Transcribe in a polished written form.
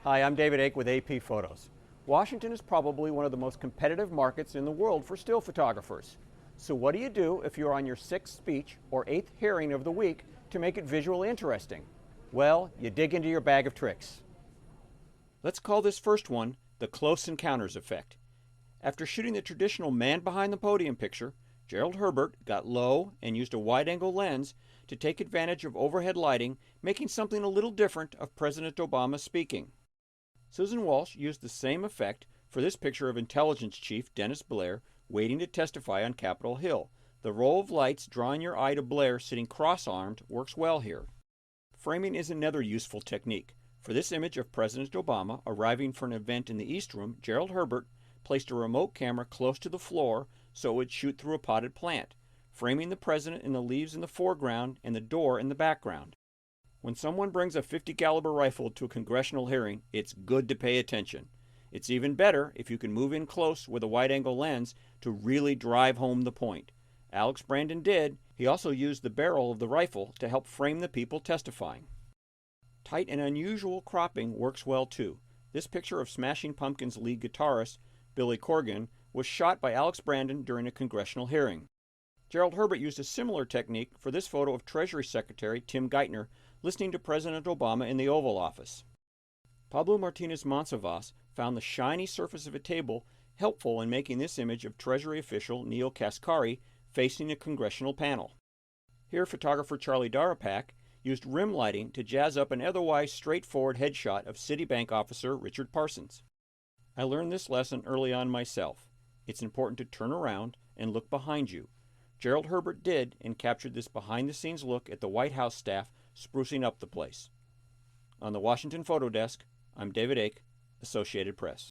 Hi, I'm David Ake with AP Photos. Washington is probably one of the most competitive markets in the world for still photographers. So what do you do if you're on your 6th speech or 8th hearing of the week to make it visually interesting? Well, you dig into your bag of tricks. Let's call this first one the Close Encounters effect. After shooting the traditional man behind the podium picture, Gerald Herbert got low and used a wide-angle lens to take advantage of overhead lighting, making something a little different of President Obama speaking. Susan Walsh used the same effect for this picture of Intelligence Chief Dennis Blair waiting to testify on Capitol Hill. The row of lights drawing your eye to Blair sitting cross-armed works well here. Framing is another useful technique. For this image of President Obama arriving for an event in the East Room, Gerald Herbert placed a remote camera close to the floor so it would shoot through a potted plant, framing the president in the leaves in the foreground and the door in the background. When someone brings a .50 caliber rifle to a congressional hearing, it's good to pay attention. It's even better if you can move in close with a wide-angle lens to really drive home the point. Alex Brandon did. He also used the barrel of the rifle to help frame the people testifying. Tight and unusual cropping works well too. This picture of Smashing Pumpkins lead guitarist Billy Corgan was shot by Alex Brandon during a congressional hearing. Gerald Herbert used a similar technique for this photo of Treasury Secretary Tim Geithner listening to President Obama in the Oval Office. Pablo Martinez Monsivais found the shiny surface of a table helpful in making this image of Treasury official Neil Kaskari facing a congressional panel. Here, photographer Charlie Darapak used rim lighting to jazz up an otherwise straightforward headshot of Citibank officer Richard Parsons. I learned this lesson early on myself. It's important to turn around and look behind you. Gerald Herbert did and captured this behind-the-scenes look at the White House staff sprucing up the place. On the Washington Photo Desk, I'm David Ake, Associated Press.